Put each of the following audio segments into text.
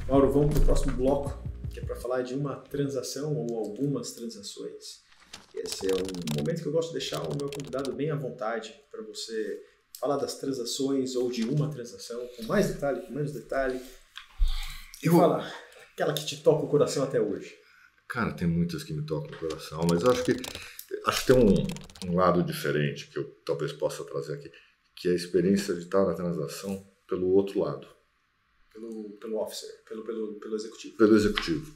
Mauro, vamos para o próximo bloco, que é para falar de uma transação ou algumas transações. Esse é um momento que eu gosto de deixar o meu convidado bem à vontade para você falar das transações ou de uma transação com mais detalhe, com menos detalhe. E falar aquela que te toca o coração até hoje. Cara, tem muitas que me tocam o coração, mas eu acho que tem um lado diferente que eu talvez possa trazer aqui, que é a experiência de estar na transação pelo outro lado. Pelo officer, pelo executivo. Pelo executivo.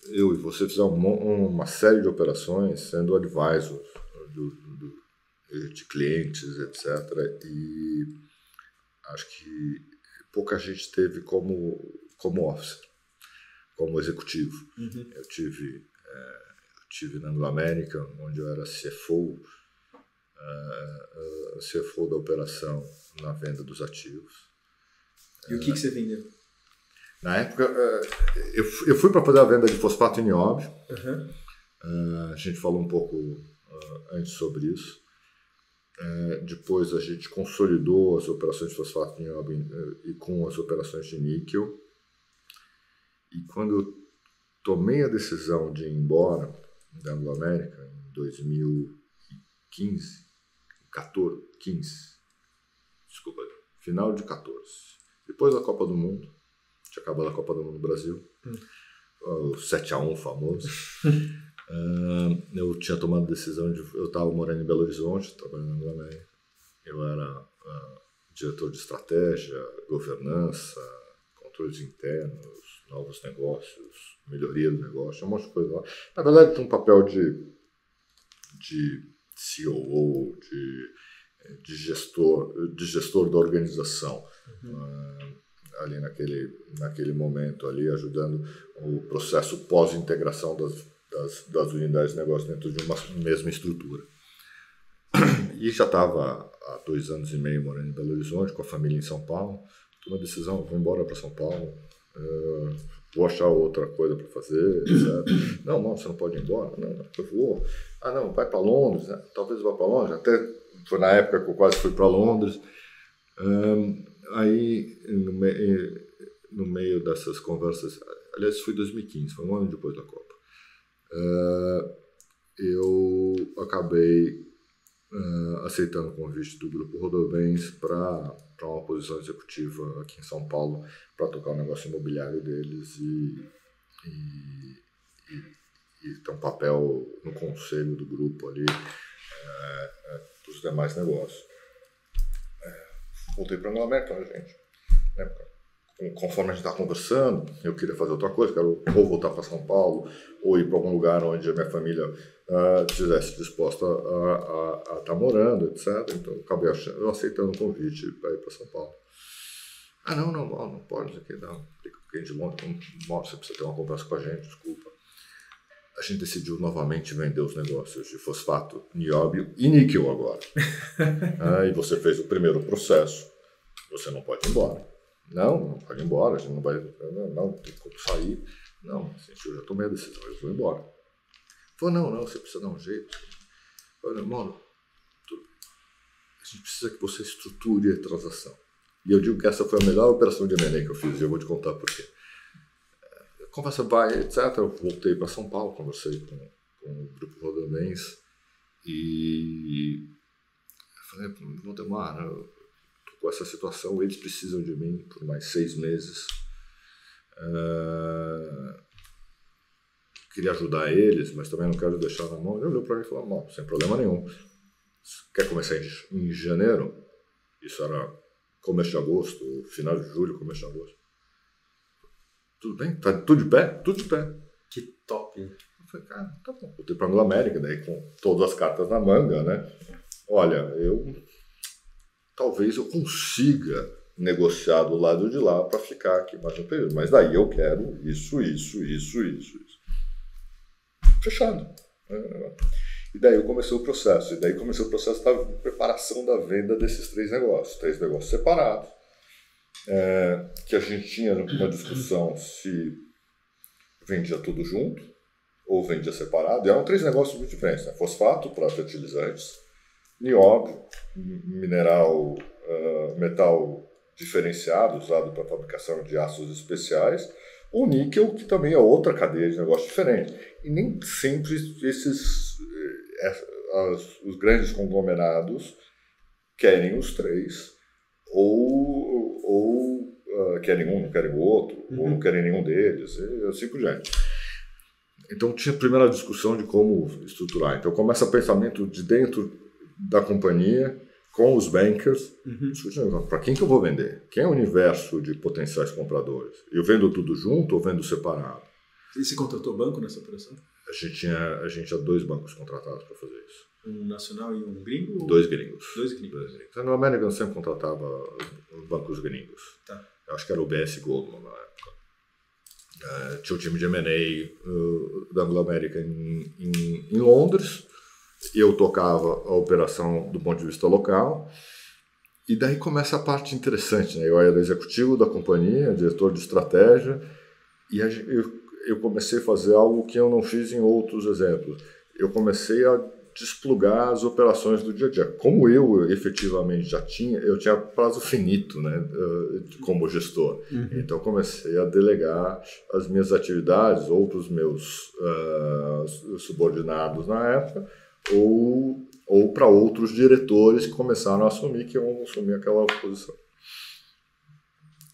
Eu e você fizemos uma série de operações sendo advisors de clientes, etc. E acho que pouca gente teve como officer, como executivo. Uhum. Eu tive na Anglo-América, onde eu era CFO da operação na venda dos ativos. E o que você vendeu? Na época, eu fui para fazer a venda de fosfato em nióbio. Uhum. A gente falou um pouco antes sobre isso. Depois a gente consolidou as operações de fosfato em nióbio e com as operações de níquel. E quando eu tomei a decisão de ir embora da Anglo-América, em 2015, final de 14. Depois da Copa do Mundo, tinha acabado a Copa do Mundo no Brasil, o 7-1 famoso, eu tinha tomado a decisão eu estava morando em Belo Horizonte, trabalhando na Anglo-América, eu era diretor de estratégia, governança, controles internos, novos negócios, melhoria do negócio, um monte de coisa lá. Na verdade, tem um papel de COO, de gestor da organização. Ali naquele momento, ali, ajudando o processo pós-integração das unidades de negócio dentro de uma mesma estrutura. E já estava há 2 anos e meio morando em Belo Horizonte, com a família em São Paulo. Tomei a decisão, vou embora para São Paulo, vou achar outra coisa para fazer, etc. Não, você não pode ir embora. Não, eu vou. Não, vai para Londres, né? Talvez vá para Londres. Até foi na época que eu quase fui para Londres. Aí, no meio dessas conversas, aliás, foi 2015, foi um ano depois da Copa, eu acabei aceitando o convite do Grupo Rodobens para uma posição executiva aqui em São Paulo, para tocar o negócio imobiliário deles e ter um papel no conselho do grupo ali, dos demais negócios. Voltei para a Anglo-América, gente. Conforme a gente está conversando, eu queria fazer outra coisa, quero ou voltar para São Paulo, ou ir para algum lugar onde a minha família estivesse disposta a estar morando, etc. Então, acabei aceitando o convite para ir para São Paulo. Não pode, isso aqui não. Fiquei de longe, você precisa ter uma conversa com a gente, desculpa. A gente decidiu novamente vender os negócios de fosfato, nióbio e níquel agora. E você fez o primeiro processo, você não pode ir embora. Não pode ir embora, a gente não vai. Não, tem como sair. Não, eu já tomei a decisão, eu vou embora. Falou, não, você precisa dar um jeito. Eu falei, mano, a gente precisa que você estruture a transação. E eu digo que essa foi a melhor operação de M&A que eu fiz, e eu vou te contar por quê. A conversa vai, etc. Eu voltei para São Paulo, conversei com o Grupo Rodobens e falei, Valdemar, com essa situação, eles precisam de mim por mais 6 meses. Queria ajudar eles, mas também não quero deixar na mão. Ele olhou para mim e falou, não, sem problema nenhum. Quer começar em janeiro? Isso era começo de agosto, final de julho, começo de agosto. Tudo bem? Tá tudo de pé? Tudo de pé. Que top. Eu falei, cara, tá bom. Voltei para a Anglo-América, daí com todas as cartas na manga, né? Olha, talvez eu consiga negociar do lado de lá para ficar aqui mais um período, mas daí eu quero isso. Fechado. E daí eu comecei o processo. E daí comecei o processo da preparação da venda desses 3 negócios. 3 negócios separados. Que a gente tinha uma discussão se vendia tudo junto ou vendia separado. E eram 3 negócios muito diferentes, né? Fosfato para fertilizantes, nióbio, mineral, metal diferenciado, usado para fabricação de aços especiais, o níquel, que também é outra cadeia de negócio diferente. E nem sempre os grandes conglomerados querem os três, ou querem um, não querem o outro, ou não querem nenhum deles, e assim por diante. Então tinha a primeira discussão de como estruturar. Então começa o pensamento de dentro da companhia, com os bankers, para quem que eu vou vender? Quem é o universo de potenciais compradores? Eu vendo tudo junto ou vendo separado? E você contratou banco nessa operação? A gente tinha 2 bancos contratados para fazer isso. Um nacional e um gringo? 2 gringos. 2 gringos. No American sempre contratava bancos gringos. Tá. Eu acho que era o BS Goldman na época. Tinha o time de M&A da Anglo-American em Londres. Eu tocava a operação do ponto de vista local. E daí começa a parte interessante, né? Eu era executivo da companhia, diretor de estratégia, e eu comecei a fazer algo que eu não fiz em outros exemplos. Eu comecei a desplugar as operações do dia a dia. Como eu efetivamente eu tinha prazo finito, né, como gestor. Então comecei a delegar as minhas atividades ou para os meus subordinados na época, ou para outros diretores que começaram a assumir que eu não assumi aquela posição.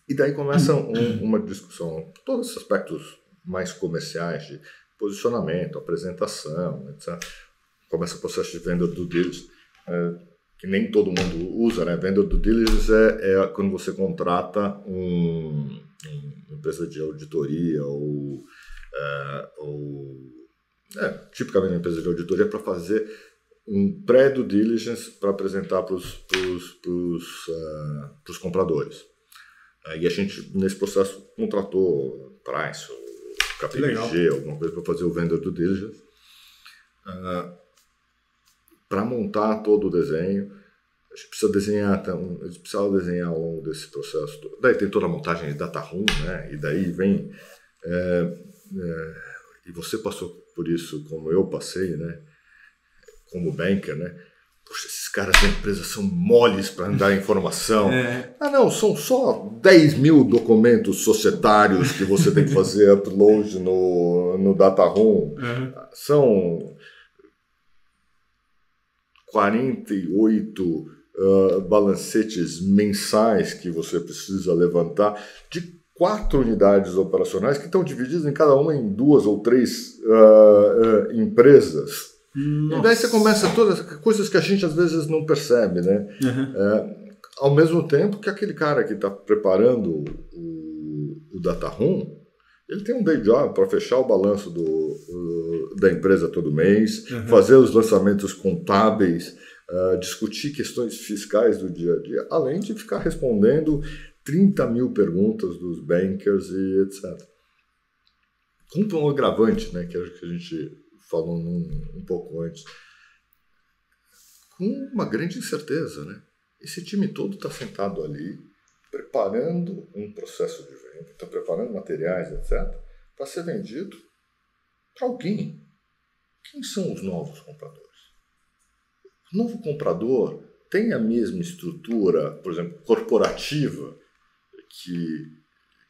E daí começa uma discussão, todos os aspectos mais comerciais de posicionamento, apresentação, etc. Começa o processo de venda due diligence, que nem todo mundo usa, né? Venda due diligence é quando você contrata uma empresa de auditoria tipicamente uma empresa de auditoria para fazer um pré-due diligence para apresentar para os compradores. E a gente, nesse processo, contratou Price, ou KPMG, alguma coisa para fazer o vendor due diligence. Para montar todo o desenho, a gente precisa desenhar, ao longo desse processo. Daí tem toda a montagem de data room, né? E daí vem... e você passou por isso como eu passei, né? Como banker, né? Poxa, esses caras da empresa são moles para dar informação. Não, são só 10 mil documentos societários que você tem que fazer upload no data room. São 48 balancetes mensais que você precisa levantar de 4 unidades operacionais que estão divididas em cada uma em 2 ou 3 empresas. Nossa. E daí você começa todas as coisas que a gente às vezes não percebe, né? Ao mesmo tempo que aquele cara que está preparando o data room, ele tem um day job para fechar o balanço da empresa todo mês, fazer os lançamentos contábeis, discutir questões fiscais do dia a dia, além de ficar respondendo 30 mil perguntas dos bankers e etc. Com um agravante, né, que a gente falou um pouco antes, com uma grande incerteza, né? Esse time todo está sentado ali, preparando um processo de venda, está preparando materiais, etc., para ser vendido para alguém. Quem são os novos compradores? O novo comprador tem a mesma estrutura, por exemplo, corporativa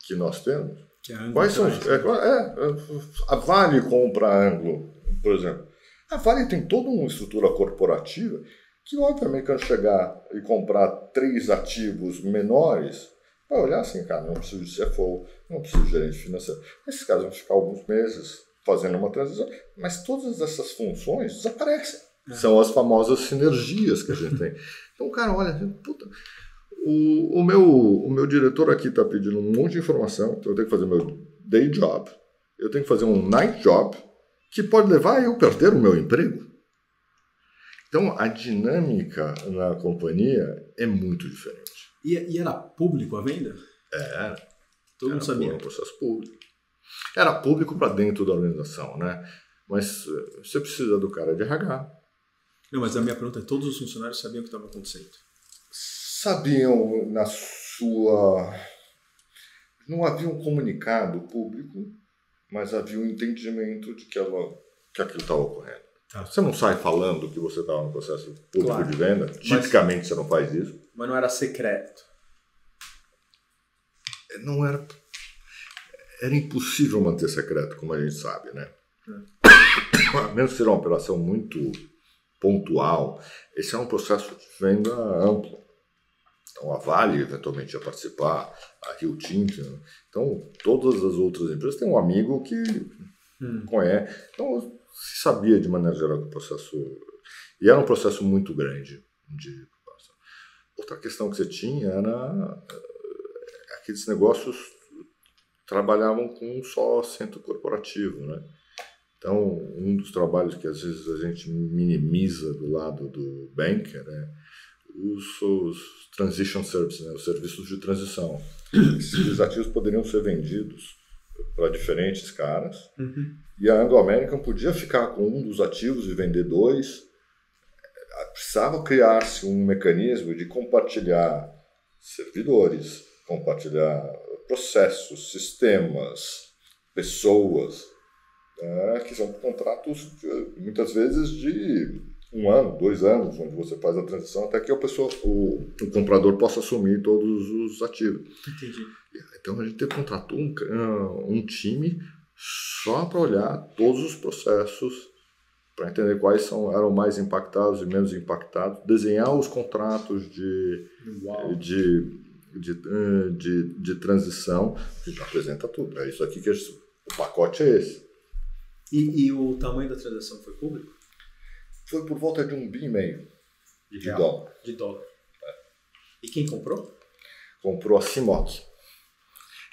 que nós temos? Quais são a Vale compra a Anglo, por exemplo. A Vale tem toda uma estrutura corporativa que, obviamente, quando chegar e comprar 3 ativos menores, vai olhar assim, cara, não preciso de CFO, não preciso de gerente financeiro. Esses caras vão ficar alguns meses fazendo uma transição, mas todas essas funções desaparecem. São as famosas sinergias que a gente tem. Então, cara, olha, puta... O meu diretor aqui está pedindo um monte de informação, então eu tenho que fazer meu day job, eu tenho que fazer um night job, que pode levar a eu perder o meu emprego. Então, a dinâmica na companhia é muito diferente. E era público a venda? Todo mundo sabia. Era um processo público. Era público para dentro da organização, né? Mas você precisa do cara de RH. Não, mas a minha pergunta é, todos os funcionários sabiam o que estava acontecendo? Sabiam na sua... Não havia um comunicado público, mas havia um entendimento de que aquilo estava ocorrendo. Você não sai falando que você estava no processo público de venda. Tipicamente você não faz isso. Mas não era secreto. não era impossível manter secreto, como a gente sabe, né? A menos que seja uma operação muito pontual, esse é um processo de venda amplo. Então, a Vale eventualmente ia participar, a Rio Tinto. Então, todas as outras empresas têm um amigo que conhece. Então, se sabia de maneira geral que o processo... E era um processo muito grande de preparação. Outra questão que você tinha era aqueles negócios trabalhavam com um só centro corporativo, né? Então, um dos trabalhos que às vezes a gente minimiza do lado do banker é os transition services, né? Os serviços de transição. Esses ativos poderiam ser vendidos para diferentes caras e a Anglo American podia ficar com um dos ativos e vender dois. Precisava criar-se um mecanismo de compartilhar servidores, compartilhar processos, sistemas, pessoas, que são contratos muitas vezes de 1 ano, 2 anos, onde você faz a transição até que o comprador possa assumir todos os ativos. Entendi. Então a gente contratou um time só para olhar todos os processos, para entender quais eram mais impactados e menos impactados, desenhar os contratos de transição, que já apresenta tudo. É isso aqui que o pacote é esse. E o tamanho da transação foi público? Foi por volta de $1,5 bilhão de dólar. De dólar. E quem comprou? Comprou a CIMOC.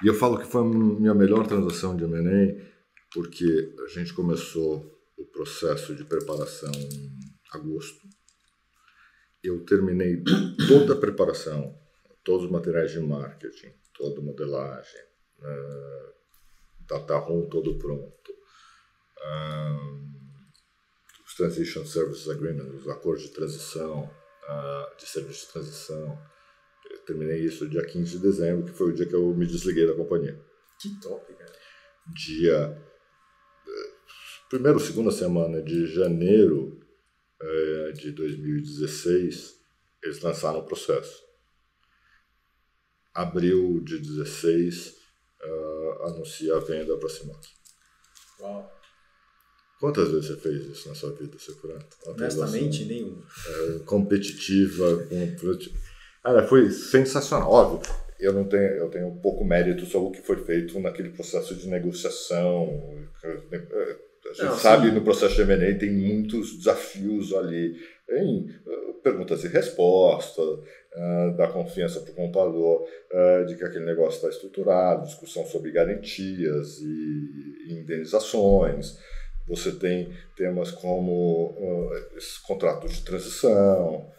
E eu falo que foi a minha melhor transação de M&A, porque a gente começou o processo de preparação em agosto. Eu terminei toda a preparação, todos os materiais de marketing, toda a modelagem, data room todo pronto, os Transition Services Agreement, os acordos de transição, de serviço de transição. Eu terminei isso dia 15 de dezembro, que foi o dia que eu me desliguei da companhia. Que top, cara. Primeira ou segunda semana de janeiro de 2016, eles lançaram o processo. Abril de 16, anuncia a venda para a CIMOC. Uau. Quantas vezes você fez isso na sua vida, Securante? Honestamente, nenhuma. Competitiva. Cara, foi sensacional. Óbvio, eu tenho um pouco mérito sobre o que foi feito naquele processo de negociação. A gente sabe, no processo de M&A tem muitos desafios ali, em perguntas e respostas, dar confiança para o comprador, de que aquele negócio está estruturado, discussão sobre garantias e indenizações. Você tem temas como contratos de transição,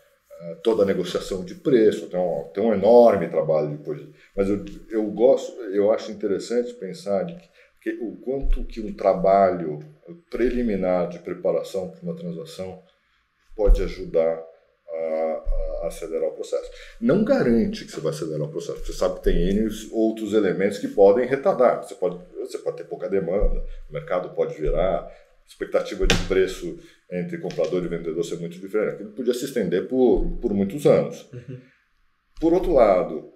toda a negociação de preço, tem um enorme trabalho depois. Mas eu acho interessante pensar o quanto que um trabalho preliminar de preparação para uma transação pode ajudar a acelerar o processo. Não garante que você vai acelerar o processo. Você sabe que tem N outros elementos que podem retardar. Você pode ter pouca demanda, o mercado pode virar, expectativa de preço entre comprador e vendedor ser muito diferente. Aquilo podia se estender por muitos anos. Por outro lado,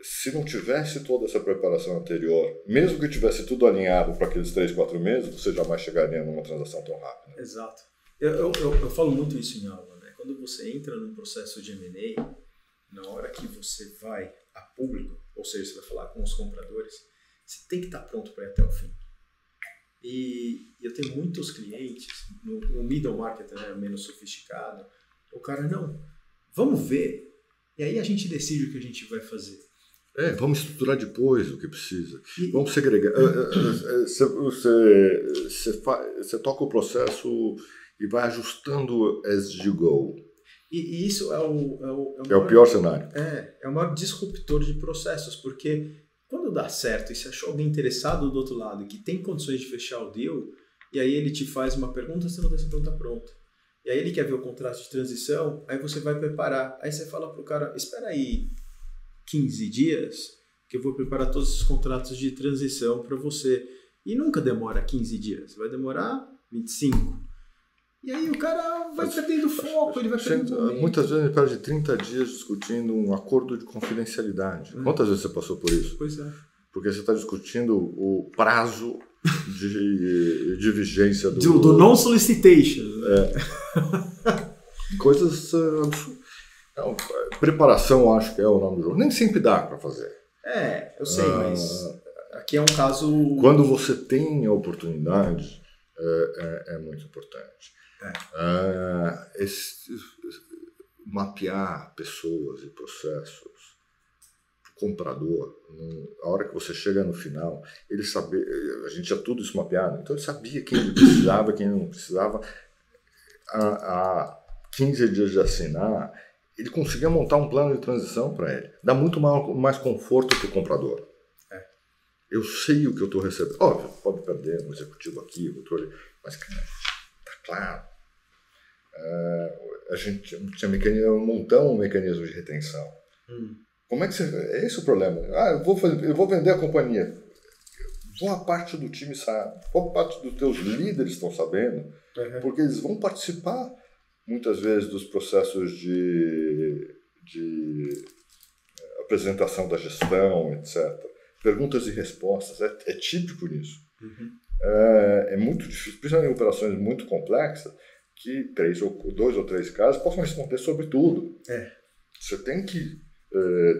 se não tivesse toda essa preparação anterior, mesmo que tivesse tudo alinhado para aqueles 3, 4 meses, você jamais chegaria numa transação tão rápida. Exato. Eu falo muito isso em aula, né? Quando você entra num processo de M&A, na hora que você vai a público, ou seja, você vai falar com os compradores, você tem que estar pronto para ir até o fim. E eu tenho muitos clientes, no middle market, né, menos sofisticado, o cara, não, vamos ver, e aí a gente decide o que a gente vai fazer. Vamos estruturar depois o que precisa. Vamos segregar. Você toca o processo e vai ajustando as you go. E isso é o pior cenário. É o maior disruptor de processos, porque quando dá certo e se achou alguém interessado do outro lado que tem condições de fechar o deal, e aí ele te faz uma pergunta, você não tem essa pergunta pronta. E aí ele quer ver o contrato de transição, aí você vai preparar. Aí você fala pro cara, espera aí 15 dias que eu vou preparar todos os contratos de transição para você. E nunca demora 15 dias, vai demorar 25. E aí o cara vai perdendo foco, ele vai perdendo. Muitas vezes ele perde 30 dias discutindo um acordo de confidencialidade. Quantas vezes você passou por isso? Pois é. porque você está discutindo o prazo de vigência do non-solicitation. Coisas... Não, preparação, acho que é o nome do jogo. Nem sempre dá para fazer. Eu sei, mas aqui é um caso... Quando você tem a oportunidade, é muito importante. Mapear pessoas e processos, o comprador, a hora que você chega no final, ele sabia, a gente tinha tudo isso mapeado, então ele sabia quem ele precisava, quem não precisava. Há 15 dias de assinar, ele conseguia montar um plano de transição para ele. Dá muito mais conforto para o comprador. Eu sei o que eu estou recebendo. Óbvio, pode perder um executivo aqui, outro ali, mas, cara, tá claro. A gente tinha montão um mecanismo de retenção. Como é que você... É esse o problema. Eu vou vender a companhia. Boa parte do time sabe. Boa parte dos teus líderes estão sabendo, porque eles vão participar, muitas vezes, dos processos de apresentação da gestão, etc. Perguntas e respostas. É típico nisso. É muito difícil, principalmente em operações muito complexas, que 2 ou 3 casos possam responder sobre tudo. Você tem que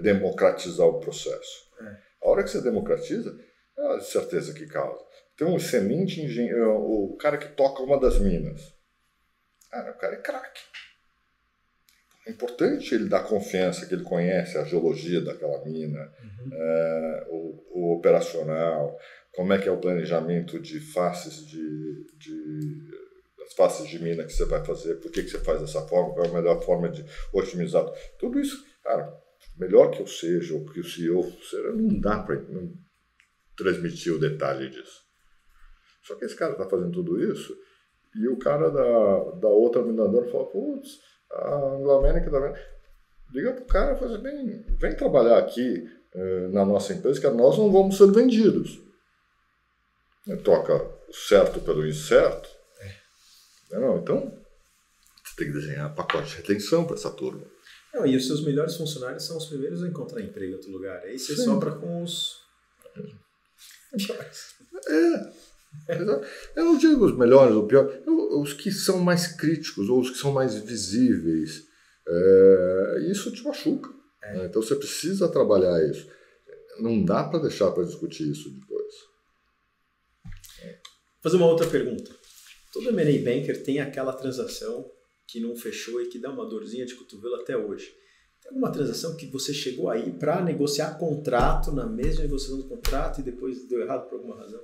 democratizar o processo. A hora que você democratiza, é a certeza que causa. Tem um excelente engenheiro, o cara que toca uma das minas. O cara é craque. É importante ele dar confiança que ele conhece a geologia daquela mina, o operacional, como é que é o planejamento de faces as faces de mina que você vai fazer, por que você faz dessa forma, qual é a melhor forma de otimizar. Tudo isso, cara, melhor que eu seja, ou que o CEO seja, não dá para transmitir o detalhe disso. Só que esse cara está fazendo tudo isso, e o cara da outra mineradora fala, putz, a Anglo-América tá vendo. Liga pro cara e fala assim, vem trabalhar aqui na nossa empresa, que nós não vamos ser vendidos. Troca o certo pelo incerto. Então, você tem que desenhar pacote de retenção para essa turma. E os seus melhores funcionários são os primeiros a encontrar emprego em outro lugar. Aí você sobra com os... Eu não digo os melhores ou piores, os que são mais críticos ou os que são mais visíveis. Isso te machuca. Então você precisa trabalhar isso. Não dá para deixar para discutir isso depois. Vou fazer uma outra pergunta. Todo M&A Banker tem aquela transação que não fechou e que dá uma dorzinha de cotovelo até hoje. Tem alguma transação que você chegou aí para negociar contrato, na mesma negociação do contrato, e depois deu errado por alguma razão?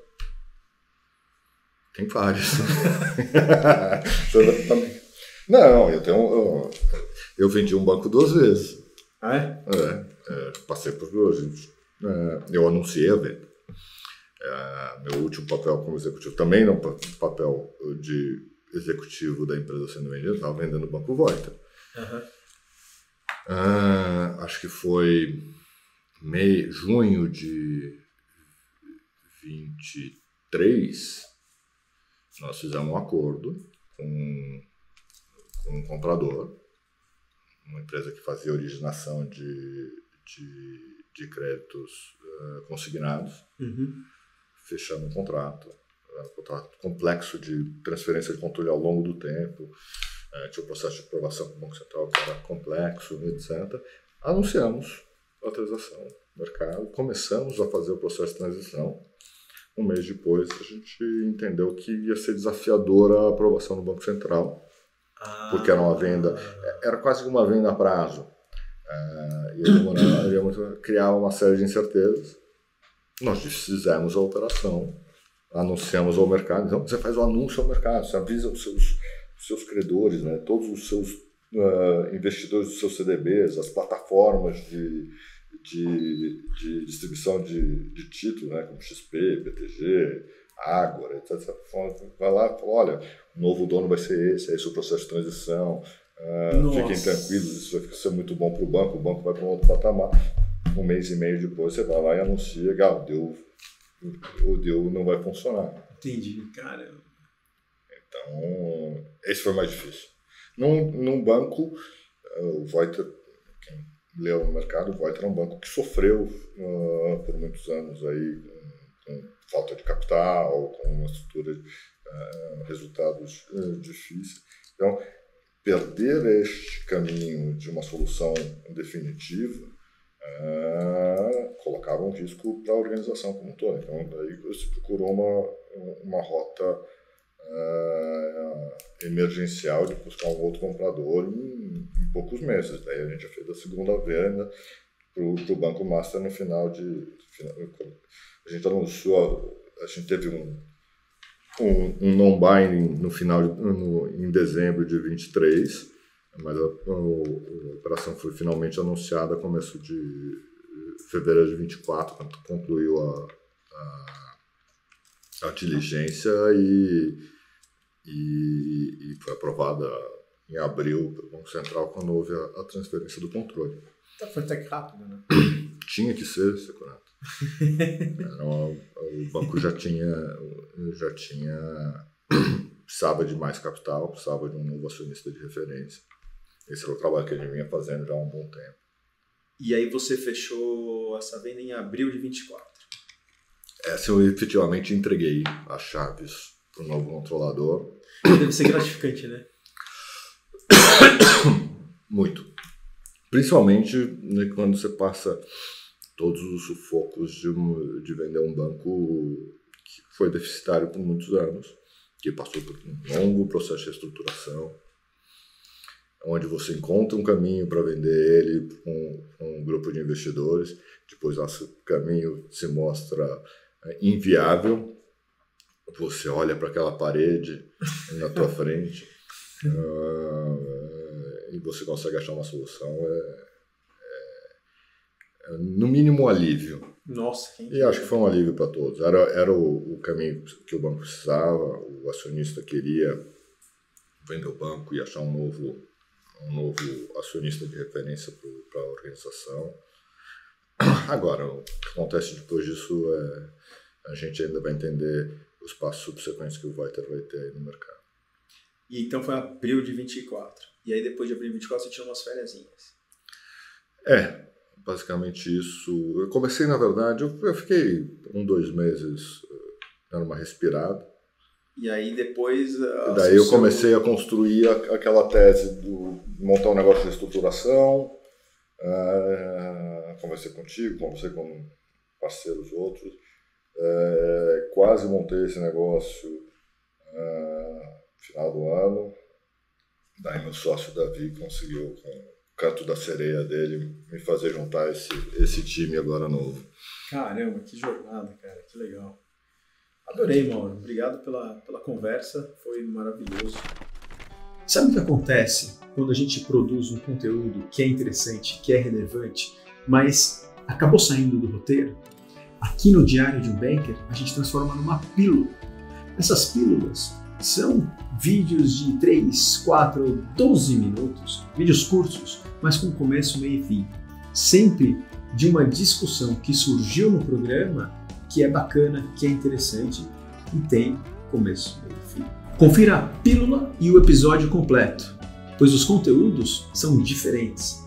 Tem vários. Não, eu vendi um banco 2 vezes. Passei por 2. Eu anunciei a venda. Meu último papel como executivo, também não papel de executivo da empresa sendo vendida, estava vendendo o Banco Voita. Acho que foi junho de 23, nós fizemos um acordo com um comprador, uma empresa que fazia originação de créditos consignados. Fechamos um contrato complexo de transferência de controle ao longo do tempo, tinha o processo de aprovação com o Banco Central que era complexo, etc. Anunciamos a transação no mercado, começamos a fazer o processo de transição. Um mês depois, a gente entendeu que ia ser desafiadora a aprovação do Banco Central, porque era uma venda, era quase uma venda a prazo. Ia criar uma série de incertezas. Nós fizemos a operação, anunciamos ao mercado. Então, você faz o anúncio ao mercado, você avisa os seus credores, né, todos os seus investidores dos seus CDBs, as plataformas de distribuição de títulos, né, como XP, BTG, Ágora, etc. Vai lá e fala, olha, o novo dono vai ser esse é o processo de transição, fiquem tranquilos, isso vai ser muito bom para o banco vai para um outro patamar. Um mês e meio depois você vai lá e anuncia, o deal não vai funcionar. Entendi, caramba. Então, esse foi mais difícil. Num banco, o Voita, quem leu no mercado, o Voiter é um banco que sofreu por muitos anos aí com falta de capital, com uma estrutura de resultados difíceis. Então, perder este caminho de uma solução definitiva colocava um risco para a organização como um todo. Então, daí se procurou uma rota emergencial de buscar um outro comprador em poucos meses. Daí a gente já fez a segunda venda para o Banco Master no final de... A gente anunciou, a gente teve um non-binding em dezembro de 23, mas a operação foi finalmente anunciada começo de fevereiro de 24, quando concluiu a diligência e foi aprovada em abril pelo Banco Central quando houve a transferência do controle. Então foi até que rápido, né? Tinha que ser, Securato. O banco já tinha precisava de mais capital, precisava de um novo acionista de referência. Esse era o trabalho que ele vinha fazendo já há um bom tempo. E aí você fechou essa venda em abril de 24? Essa eu efetivamente entreguei as chaves para o novo controlador. Deve ser gratificante, né? Muito. Principalmente, né, quando você passa todos os sufocos de vender um banco que foi deficitário por muitos anos, que passou por um longo processo de reestruturação, onde você encontra um caminho para vender ele com um grupo de investidores, depois esse caminho se mostra inviável, você olha para aquela parede na tua frente e você consegue achar uma solução, no mínimo um alívio. Nossa, e acho que foi um alívio para todos. Era o caminho que o banco precisava, o acionista queria vender o banco e achar um novo acionista de referência para a organização. Agora, o que acontece depois disso a gente ainda vai entender os passos subsequentes que o Voiter vai ter aí no mercado. E então foi abril de 24. E aí depois de abril de 24 você tinha umas fériasinhas. Basicamente isso. Eu comecei, na verdade, eu fiquei 2 meses dando uma respirada. E aí depois... Daí eu comecei a construir aquela tese de montar um negócio de estruturação. Conversei contigo, conversei com parceiros outros. Quase montei esse negócio no final do ano. Daí meu sócio Davi conseguiu, com o canto da sereia dele, me fazer juntar esse time agora novo. Caramba, que jornada, cara, que legal. Adorei, Mauro. Obrigado pela conversa, foi maravilhoso. Sabe o que acontece quando a gente produz um conteúdo que é interessante, que é relevante, mas acabou saindo do roteiro? Aqui no Diário de um Banker, a gente transforma numa pílula. Essas pílulas são vídeos de 3, 4, 12 minutos, vídeos curtos, mas com começo, meio e fim. Sempre de uma discussão que surgiu no programa, que é bacana, que é interessante e tem começo, meio e fim. Confira a pílula e o episódio completo, pois os conteúdos são diferentes.